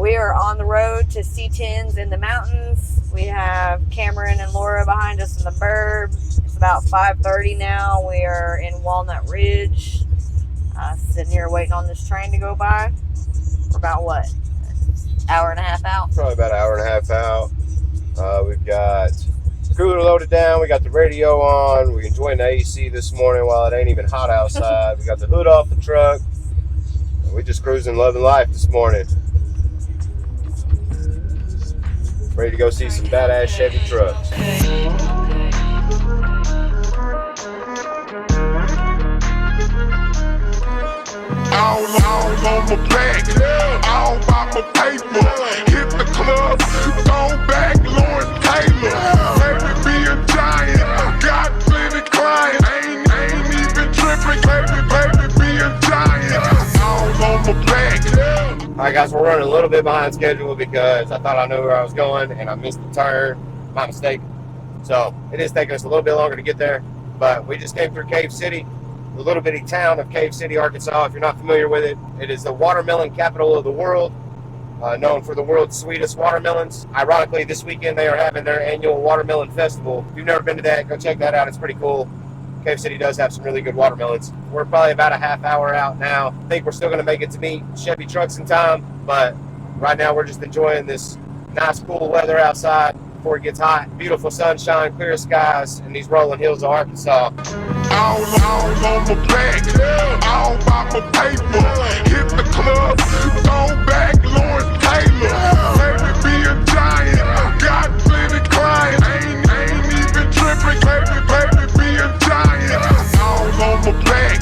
we are on the road to C10's in the mountains. We have Cameron and Laura behind us in the burb. It's about 5:30 now. We are in Walnut Ridge, sitting here waiting on this train to go by. We're about what? Hour and a half out? Probably about an hour and a half out. We've got the cooler loaded down. We got the radio on. We're enjoying the AC this morning while it ain't even hot outside. We got the hood off the truck. We just cruising, loving life this morning. Ready to go see some badass Chevy trucks. All on my back, all by my paper. Hit the club, go back, Lawrence Taylor. Baby, be a giant, got plenty clients. Ain't even tripping, baby, be a giant. All on my back. Alright guys, we're running a little bit behind schedule because I thought I knew where I was going and I missed the turn. My mistake. So it is taking us a little bit longer to get there, but we just came through Cave City, the little bitty town of Cave City, Arkansas. If you're not familiar with it, it is the watermelon capital of the world, known for the world's sweetest watermelons. Ironically, this weekend they are having their annual watermelon festival. If you've never been to that, go check that out. It's pretty cool. Cave City does have some really good watermelons. We're probably about a half hour out now. I think we're still going to make it to meet Chevy trucks in time, but right now we're just enjoying this nice cool weather outside before it gets hot. Beautiful sunshine, clear skies, and these rolling hills of Arkansas. All on my back, all by my paper. Hit the club, go back, Lawrence Taylor. Baby, be a giant, got plenty clients. Ain't even tripping, baby, be a giant. All on my back,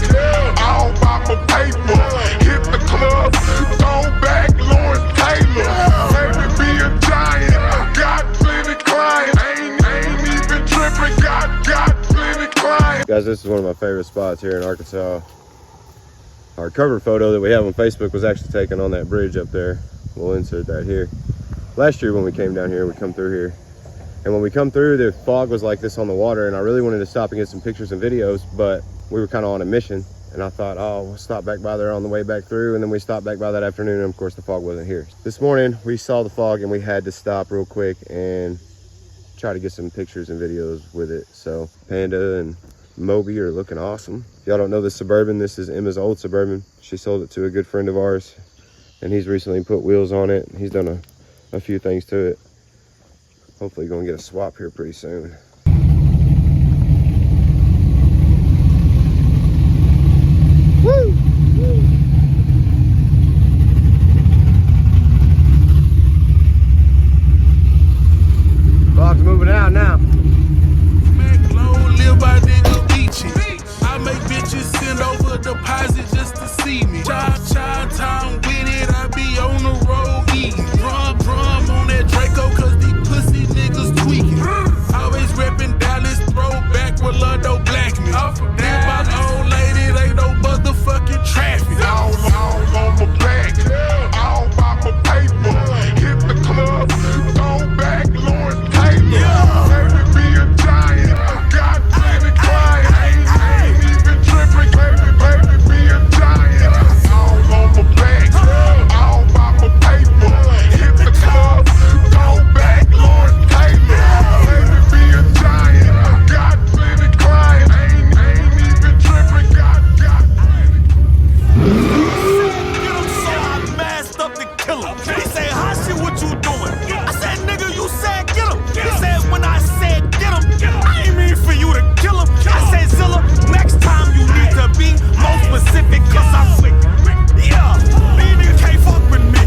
all by my paper. Hit the club, go back, Lawrence Taylor. Baby, be a giant, got plenty clients. Ain't even tripping, got plenty clients. Guys, this is one of my favorite spots here in Arkansas. Our cover photo that we have on Facebook was actually taken on that bridge up there. We'll insert that here. Last year when we came down here, we come through here. And when we come through, the fog was like this on the water, and I really wanted to stop and get some pictures and videos, but we were kind of on a mission. And I thought, oh, we'll stop back by there on the way back through. And then we stopped back by that afternoon, and of course the fog wasn't here. This morning, we saw the fog and we had to stop real quick and try to get some pictures and videos with it. So Panda and Moby are looking awesome. If y'all don't know this Suburban, this is Emma's old Suburban. She sold it to a good friend of ours, and he's recently put wheels on it. He's done a few things to it. Hopefully gonna get a swap here pretty soon. Woo! Fog's moving out now. I make bitches send over deposit just to see me. Chi-town with it, I be on the road eating. Drum on that Draco, cause these pussy niggas tweaking. Always reppin' Dallas, throwback with Ludo Black me. Then my old lady, they no motherfucking traffic. All on my back, all by my paper. Hit the club, go back, Lawrence Taylor. Baby, be a giant, got plenty clients. Ain't even tripping, baby, be a giant. All on my back, all by my paper. Hit the club, go back, Lawrence Taylor. Baby, be a giant, got plenty clients. Ain't even tripping, got plenty. So I masked up to kill him. He said, "How shit, what you doing?" I said, "Nigga, you said get him." He said, "When I said get him, I ain't mean for you to kill him." I said, "Zilla, next time you need to be more specific, cause I'm quick." Yeah, these niggas can't fuck with me.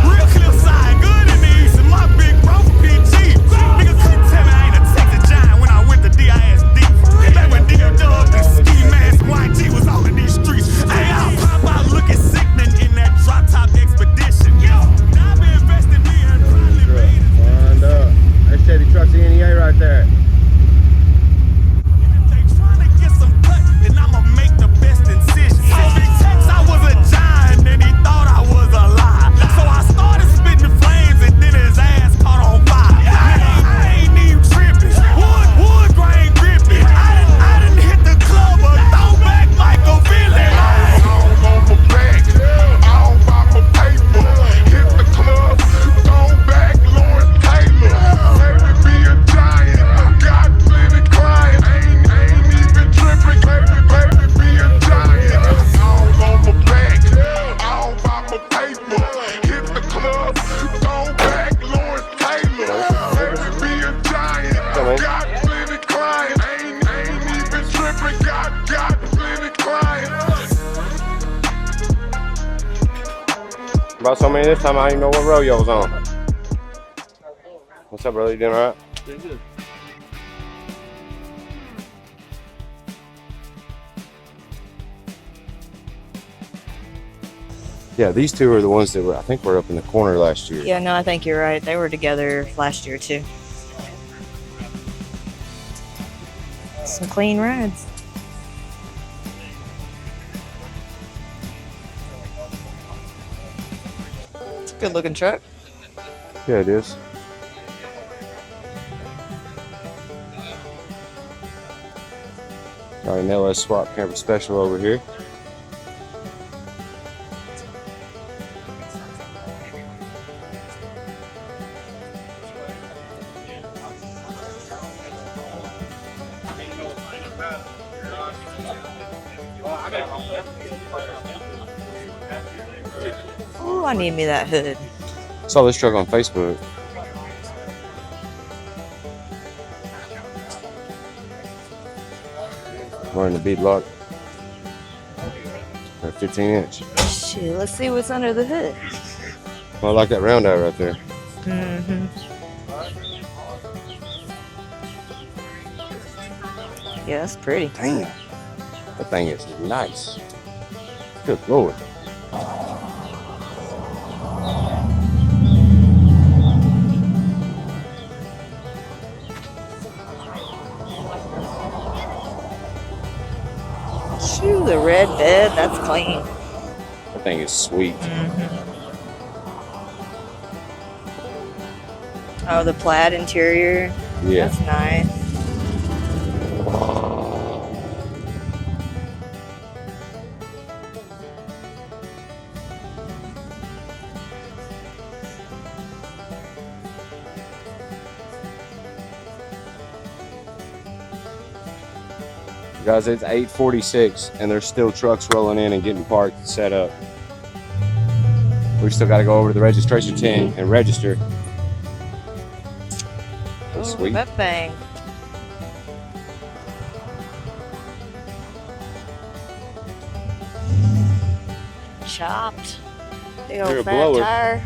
Real clear side, good in the east, and my big bro PG. Niggas couldn't tell me I ain't a Texas giant when I went to DISD. Back when D-Dub and Ski Mask YG was all in these streets. Hey, I'll pop out looking sickening in that drop top expedition. Now I've been investing me and probably made it. Find up. That's Chevy Trucks NEA right there. And if they tryna get some cut, then I'ma make the best incision. So big text, I Saw so many this time I didn't even know what row y'all was on. What's up, brother? You doing all right? Doing good. Yeah, these two are the ones that I think were up in the corner last year. Yeah, no, I think you're right. They were together last year too. Some clean rides. It's a good looking truck. Yeah, it is. Got an LS Swap Camper Special over here. Oh, I need me that hood. Saw this truck on Facebook. Running the bead lock. A 15-inch. Shoot, let's see what's under the hood. Well, I like that round eye right there. Mm-hmm. Yeah, that's pretty. Damn. That thing is nice. Good Lord. Shoot, the red bed, that's clean. That thing is sweet. Oh, the plaid interior. Yeah. That's nice. Guys, it's 8:46 and there's still trucks rolling in and getting parked and set up. We still got to go over to the registration tent and register. That's Ooh, sweet. that thing. Chopped. Big You're a old fat blower. tire.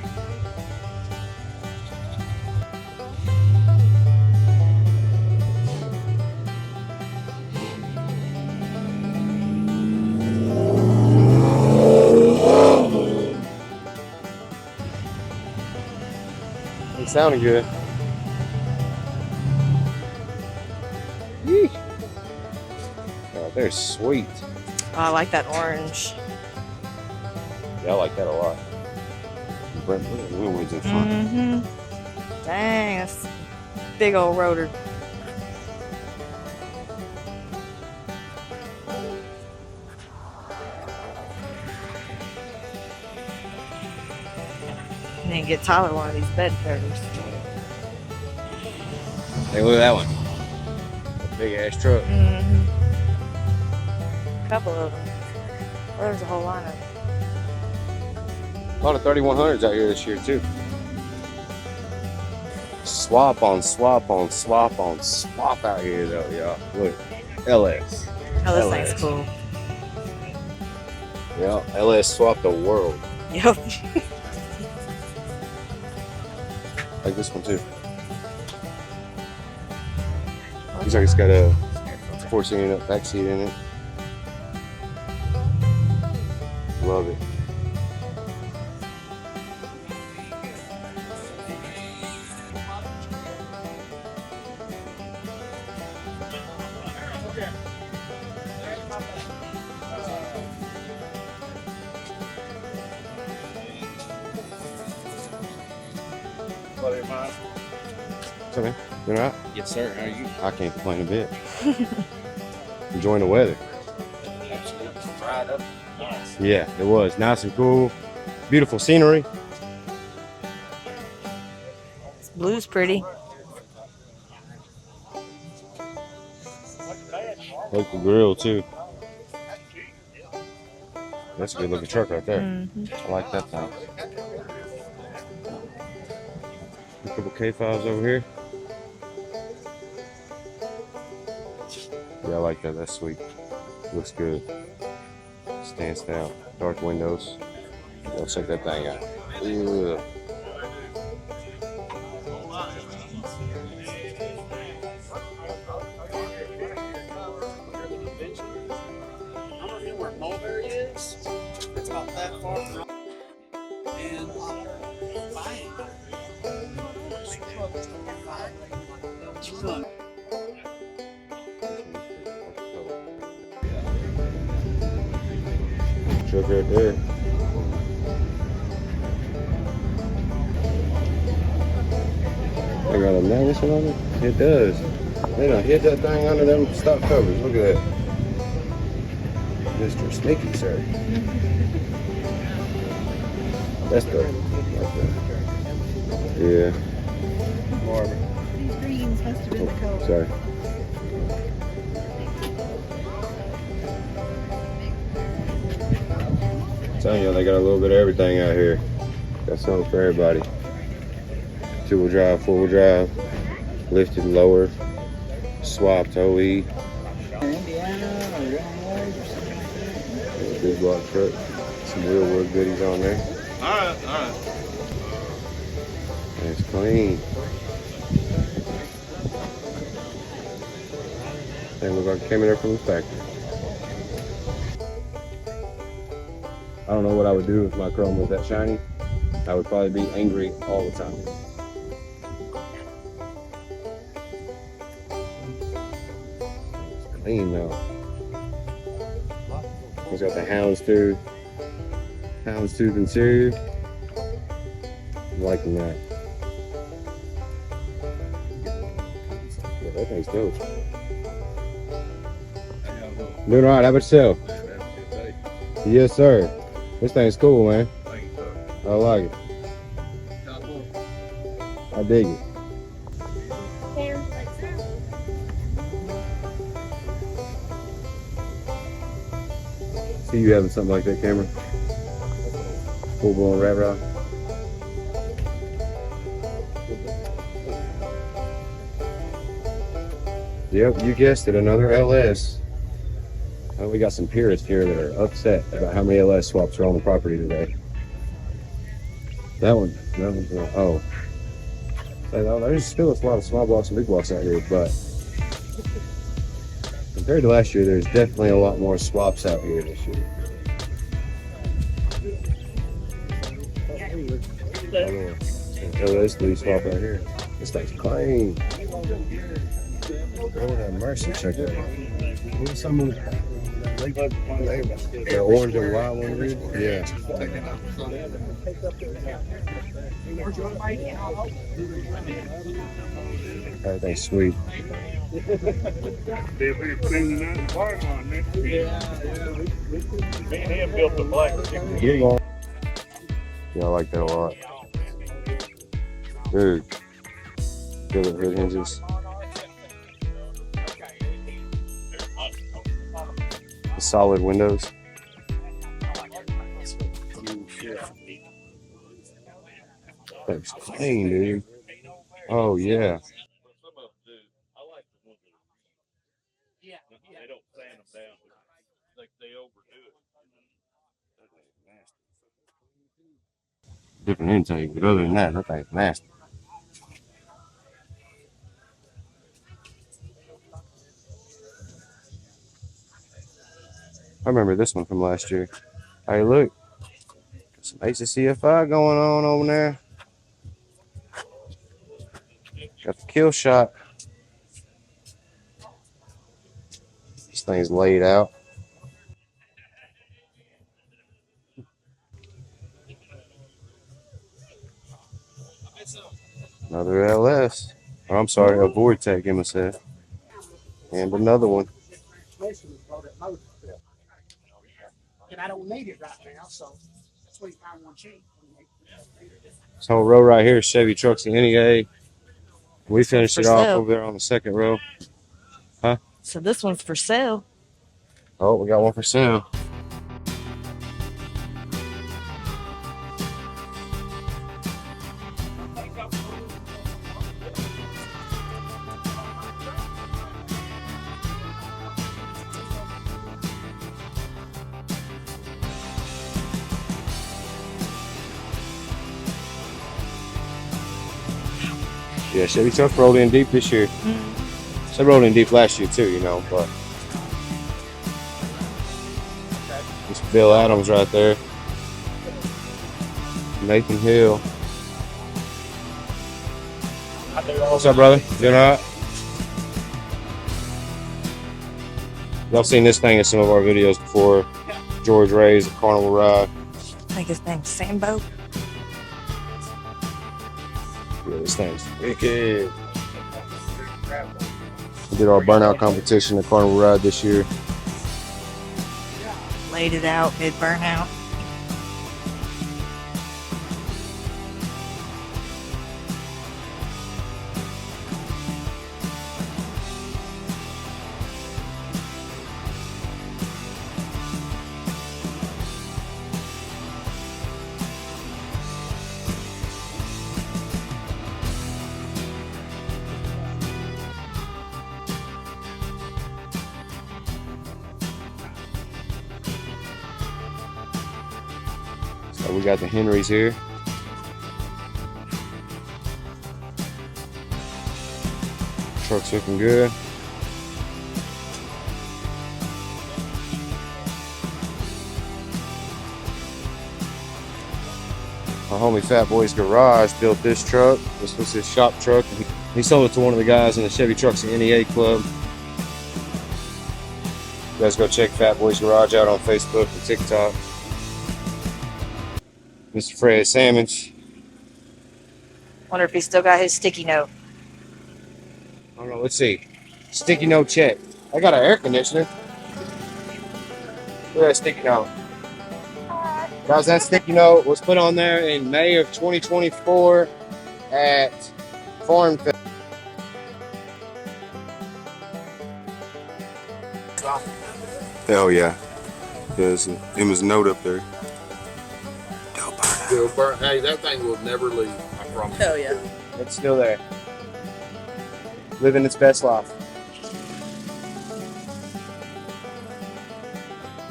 It sounded good. Yee. Oh, they're sweet. Oh, I like that orange. Yeah, I like that a lot. Brent, look at the wheel wells in front. Mm-hmm. Dang, that's a big old rotor. And then get Tyler one of these bed covers. Hey, look at that one. A big ass truck. Mm-hmm. A couple of them. Well, there's a whole line of them. A lot of 3100s out here this year too. Swap on swap on swap on swap out here though, y'all. Look, LS. Oh, this LS. thing's cool. Yeah, LS swapped the world. Yep. Like this one too. Looks like it's got a 4-seater back seat in it. Love it. What's up, man? You all right? Yes, sir. How are you? I can't complain a bit. Enjoying the weather. Absolutely. Dried up. Nice. Yeah, it was nice and cool. Beautiful scenery. This blue's pretty. Like the grill too. That's a good looking truck right there. Mm-hmm. I like that thing. A couple K5s over here. Yeah, I like that. That's sweet. Looks good. Stands out. Dark windows. Let's check that thing out. Yeah. Where Mulberry is, it's about that far from. And buying. Truck right there. They got a medicine on it? It does. They done hit that thing under them stop covers. Look at that. Mr. Sneaky, sir. That's good. Yeah. These greens must have been the color. Sorry. I'm telling you, they got a little bit of everything out here. Got something for everybody. 2-wheel drive, 4-wheel drive, lifted, lowered, swapped, OE. Big block truck. Some real wood goodies on there. Alright. And it's clean. They look like it came in there from the factory. I don't know what I would do if my chrome was that shiny. I would probably be angry all the time. It's clean though. It's got the houndstooth interior. I'm liking that. Yeah, that thing's dope. Doing all right. How about yourself? Yes, sir. This thing's cool, man. I like it. I dig it. See you having something like that, Cameron? Full blown rat rod. Yep, you guessed it, another LS. We got some purists here that are upset about how many LS swaps are on the property today. That one's oh. There's still a lot of small blocks and big blocks out here, but compared to last year, there's definitely a lot more swaps out here this year. LS leaf swap out here. This thing's clean. Lord have mercy, check that out. The orange and white one, dude? Yeah. Everything's sweet. Yeah, I like that a lot. Dude. Feel the hood hinges. The solid windows. That's clean, dude. Oh yeah. They don't sand them down. They overdo it. Different intake, but other than that, that thing's nasty. I remember this one from last year. Hey, look. Some HCFI going on over there. Got the kill shot. This thing's laid out. Another LS. Or I'm sorry, a Vortec MSF. And another one. And I don't need it right now, so that's why you find one cheap. This whole row right here is Chevy Trucks and NEA. We finished For it off sale. over there on the second row. Huh? So this one's for sale. Oh, we got one for sale. Yeah, Chevy truck rolled in deep this year. They rolled in deep last year too, you know, but it's Bill Adams right there. Nathan Hill. What's up, brother? Doing all right? Y'all seen this thing in some of our videos before. George Ray's Carnival Ride. I think his name's Sambo. Yeah, this thing's wicked. We did our burnout competition at Carnival Ride this year. Laid it out mid burnout. So we got the Henrys here. Truck's looking good. My homie Fat Boy's Garage built this truck. This was his shop truck. He sold it to one of the guys in the Chevy Trucks and NEA Club. You guys go check Fat Boy's Garage out on Facebook and TikTok. Mr. Fred Sandwich. Wonder if he still got his sticky note. I don't know, let's see. Sticky note check. I got an air conditioner. Look at that sticky note. Guys, that sticky note was put on there in May of 2024 at Farm Fest. Hell yeah. There's Emma's note up there. Hey, that thing will never leave. I promise. Hell yeah. It's still there. Living its best life.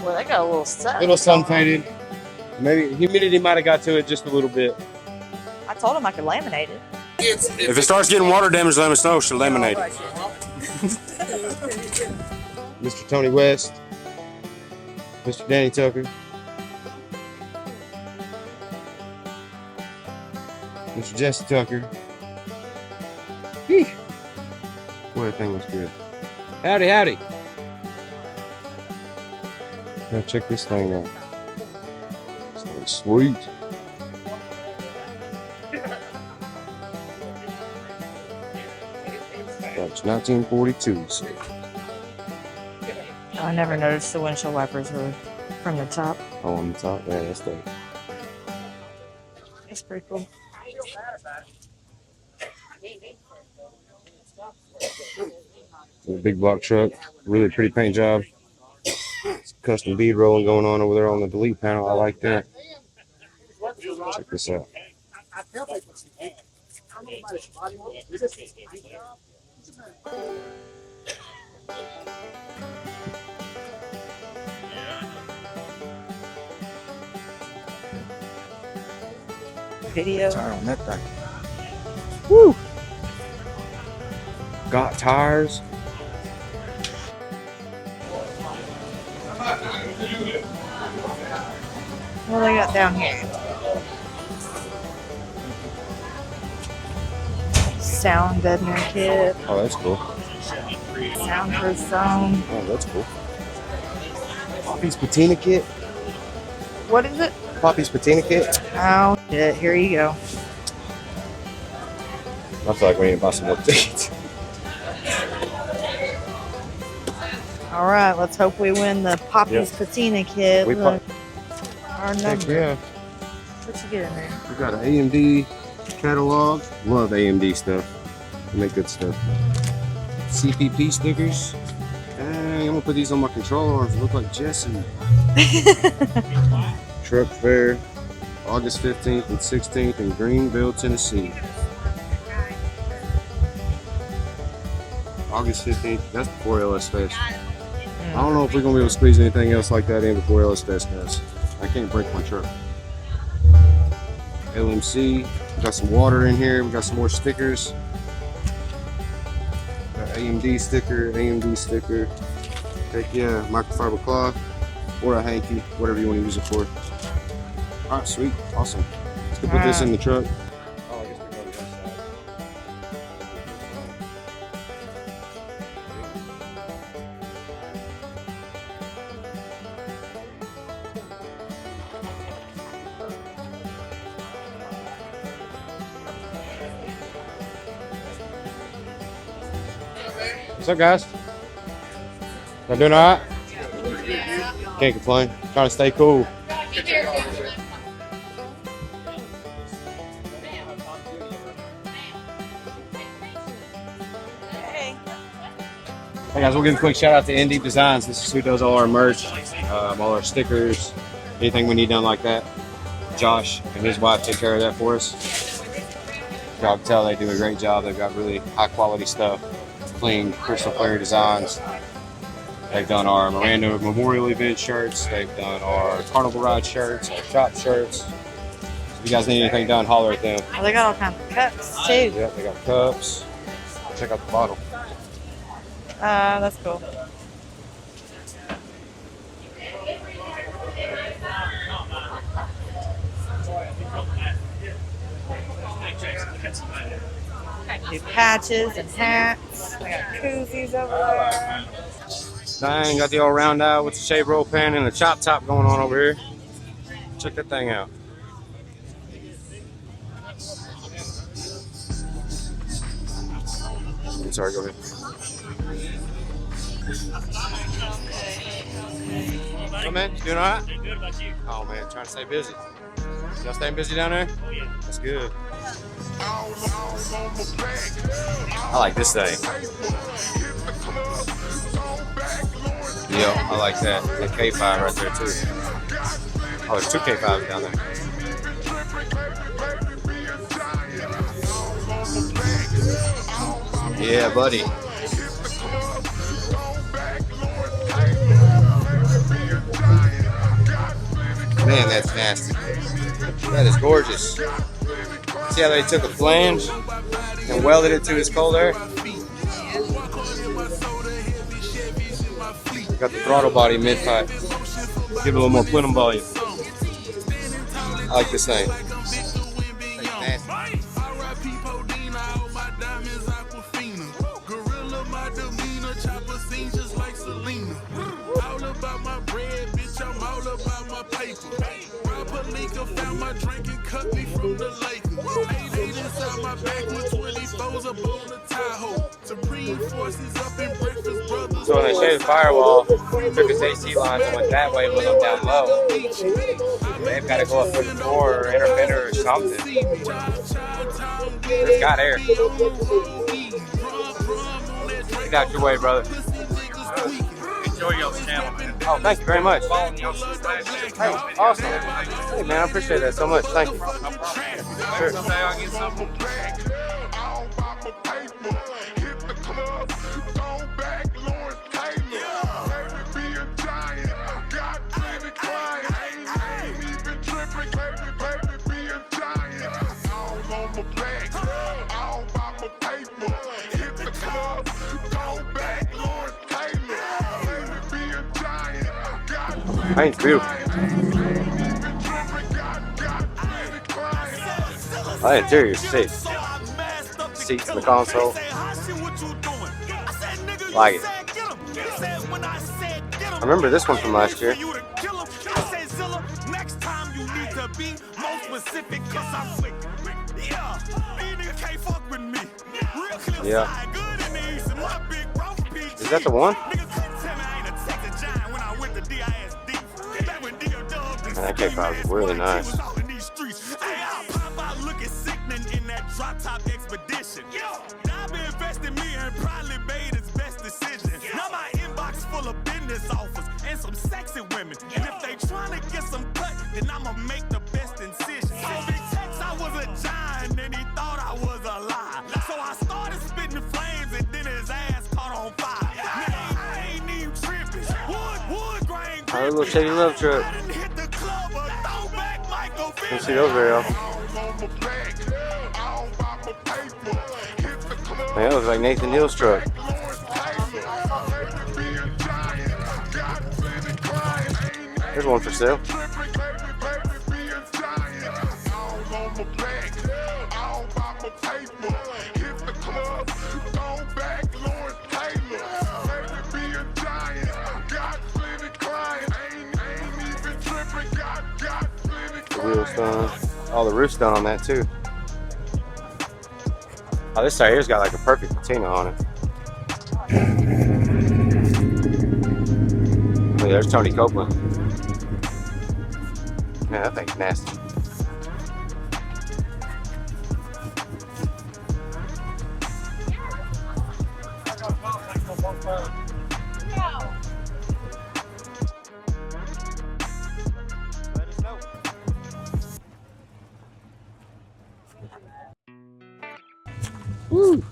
Well, they got a little sun. Little sun faded. Maybe humidity might have got to it just a little bit. I told him I could laminate it. If it starts getting water damage, let us know. She'll laminate it. Mr. Tony West. Mr. Danny Tucker. Mr. Jesse Tucker. Boy, that thing looks good. Howdy, howdy. Now check this thing out. This thing's sweet. That's 1942s. I never noticed the windshield wipers were from the top. Oh, on the top? Yeah, that's the. That's pretty cool. A big block truck, really pretty paint job. Custom bead rolling going on over there on the delete panel. I like that. Check this out. Video. Tire on that thing. Woo! Got tires. What do they got down here? Sound deadener kit. Oh, that's cool. Soundproof foam. Oh, that's cool. Poppy's patina kit. What is it? Poppy's patina kit. Oh shit, here you go. I feel like we need to buy some more tickets. Alright, let's hope we win the Poppy's Patina kit. We Look, our Heck number. yeah. What you get in there? We got an AMD catalog. Love AMD stuff. They make good stuff. CPP stickers. Dang, I'm gonna put these on my control arms. Look like Jesse. Truck fair, August 15th and 16th in Greenville, Tennessee. August 15th. That's before LS Fest. I don't know if we're gonna be able to squeeze anything else like that in before LS Fest, guys. I can't break my truck. LMC. We got some water in here. We got some more stickers. AMD sticker. Heck yeah, microfiber cloth or a hanky, whatever you want to use it for. All right, sweet, awesome. Let's go put this in the truck. Oh, I guess we go to the other side. What's up, guys? Y'all doing all right? Can't complain. Trying to stay cool. Hey guys, we'll give a quick shout out to Indeep Designs. This is who does all our merch, all our stickers, anything we need done like that. Josh and his wife take care of that for us. Y'all can tell they do a great job. They've got really high quality stuff, clean, crystal clear designs. They've done our Miranda Memorial Event shirts. They've done our Carnival Ride shirts, our shop shirts. If you guys need anything done, holler at them. Oh, they got all kinds of cups too. Yep, they got cups. Check out the bottle. That's cool. Do patches and hats. I got koozies over there. Dang, got the old round eye with the shave roll pan and the chop top going on over here. Check that thing out. I'm sorry, go ahead. So man, you doing alright? Doing good, about you? Oh man, trying to stay busy. Y'all staying busy down there? Oh yeah. That's good. I like this thing. Yeah, I like that. The K5 right there too. Oh, there's two K5s down there. Yeah, buddy. Man, that's nasty. That is gorgeous. See how they took a flange and welded it to his cold air? Got the throttle body mid-pipe. Give it a little more plenum volume. I like this thing. Nasty. All about my bread, bitch, I'm all about my paper. Proper leaker found my drink and cut me from the Lakers. 8 inside my back with 24s up on the Tahoe. Supreme forces up in breakfast, brothers. So when they shaved the firewall, took his AC lines and went that way, was on down low. They've got to go up with the door or intermitter or something. It's got air. Get out your way, brother. Enjoy y'all's channel, man. Oh, thank you very much. Following y'all's success. Hey, awesome. Hey, man, I appreciate that so much. Thank you. Sure. Someday I'll get something. Paint's beautiful. The interior's sick. Seats in the console. Like it. I remember this one from last year. Next time you need to be more specific, cause I'm quick. Yeah, these niggas can't fuck with me. Real clips Yeah. good in these, and my big rough PG. Is that the one? Niggas couldn't tell me I ain't a Texas giant when I went to DISD. Back when D.O. Dub That K5 is really nice. was out in these streets. Hey, I pop out looking sickening in that drop top expedition. I've been investing me and probably made his best decision. Now my inbox full of business offers and some sexy women. And if they trying to get some cut, then I'ma make the best incision. So Big Tex, I was a giant and he thought I was a lie. So I started spitting flames and then his ass caught on fire. Nigga, I ain't even tripping. Wood grain. Our little Chevy love truck. I didn't hit the club, but throwback Michael Don't see those very often. Man, that looks like Nathan Hill's truck. There's one for sale. The wheels done. Oh, the roof's done on that too. Oh, this side here's got like a perfect patina on it. Oh, there's Tony Copeland. Man, that thing's nasty. Woo!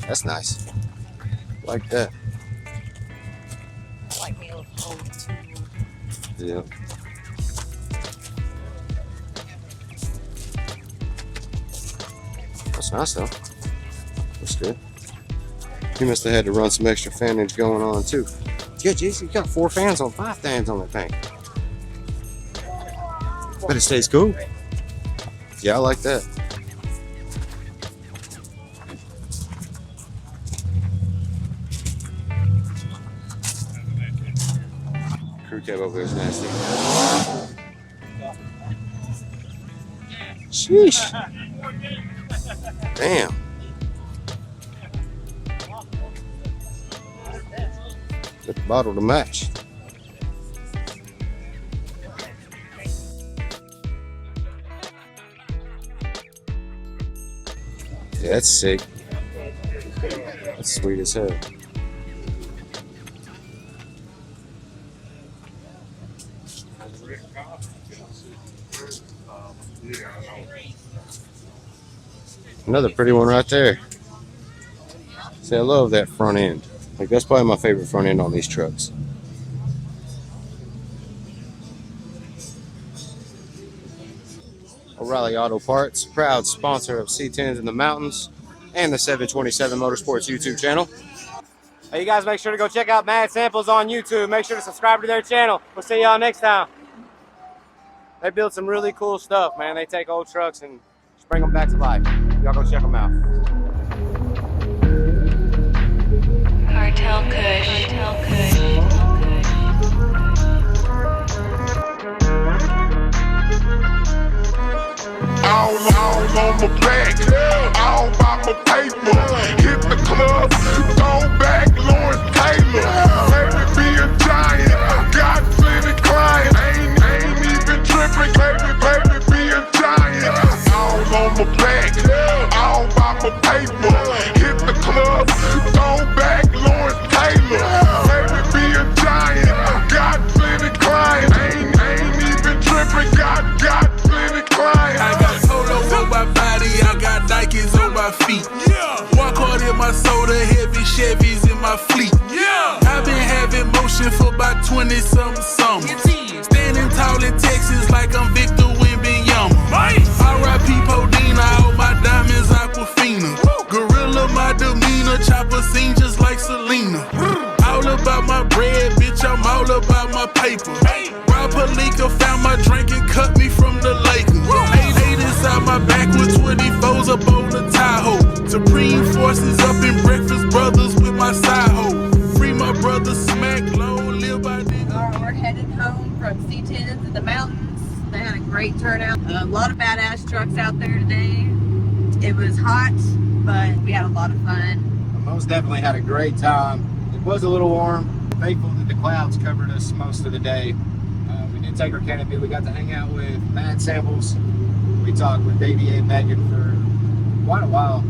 That's nice. Like that. I like me a little old too. Yeah. That's nice though. That's good. He must have had to run some extra fanage going on too. Yeah, Jason, you got 5 fans on that thing. But it stays cool. Yeah, I like that. Crew cab over there is nasty. Sheesh. Damn. Get the bottle to match. Yeah, that's sick. That's sweet as hell. Another pretty one right there. See, I love that front end. Like, that's probably my favorite front end on these trucks. O'Reilly Auto Parts, proud sponsor of C10's in the Mountains and the 727 Motorsports YouTube channel. Hey, you guys make sure to go check out Mad Samples on YouTube. Make sure to subscribe to their channel. We'll see y'all next time. They build some really cool stuff, man. They take old trucks and just bring them back to life. Y'all go check them out. Cartel Kush. All on my back, all by my paper. Hit the club, throw back Lawrence Taylor. Baby be a giant, got plenty clients. Ain't even tripping, baby be a giant. All on my back, all by my paper. Hit the club, throw back Lawrence Taylor. Baby be a giant, got plenty clients. Ain't even tripping, got plenty clients. I got Polo on my body, I got Nikes on my feet. Yeah. Walk hard in my soda, heavy Chevys in my fleet. Yeah. I've been having motion for about 20-something summers. Standing tall in Texas like I'm Victor Wembanyama. R.I.P. Podina, all my diamonds Aquafina. Gorilla my demeanor, chopper scene just like Selena. All about my bread, bitch, I'm all about my paper. Rob Palika found my drink and cut me from the Lakers. 8 inside my back with 24s up on the Tahoe. Supreme forces up in Breakfast Brothers with my side hoe. Free my brother Smack Low, live by nigga. We're headed home from C10's in the Mountains. They had a great turnout. A lot of badass trucks out there today. It was hot, but we had a lot of fun. Most definitely had a great time. It was a little warm. Thankful that the clouds covered us most of the day. We did take our canopy. We got to hang out with Mad Samples. We talked with Davey and Megan for quite a while.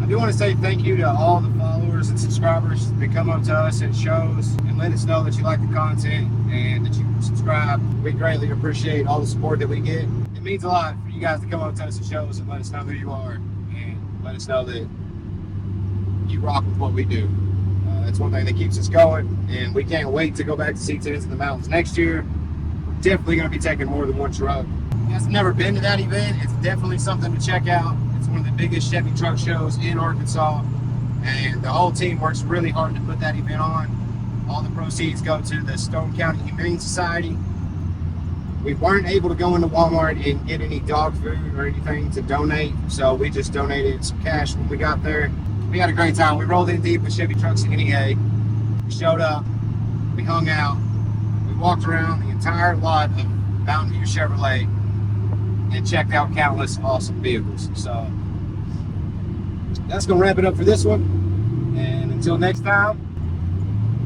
I do want to say thank you to all the followers and subscribers that come up to us at shows and let us know that you like the content and that you subscribe. We greatly appreciate all the support that we get. It means a lot for you guys to come up to us at shows and let us know who you are and let us know that you rock with what we do. That's one thing that keeps us going, and we can't wait to go back to C10's in the Mountains next year. We're definitely going to be taking more than one truck. If you guys have never been to that event, it's definitely something to check out. It's one of the biggest Chevy truck shows in Arkansas, and the whole team works really hard to put that event on. All the proceeds go to the Stone County Humane Society. We weren't able to go into Walmart and get any dog food or anything to donate, so we just donated some cash when we got there. We had a great time. We rolled in deep with Chevy Trucks and NEA. We showed up, we hung out, we walked around the entire lot of Mountain View Chevrolet and checked out countless awesome vehicles. So that's gonna wrap it up for this one. And until next time,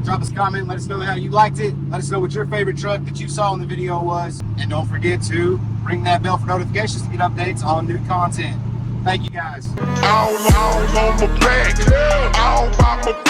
drop us a comment, let us know how you liked it. Let us know what your favorite truck that you saw in the video was. And don't forget to ring that bell for notifications to get updates on new content. Thank you guys. All on my back, all by my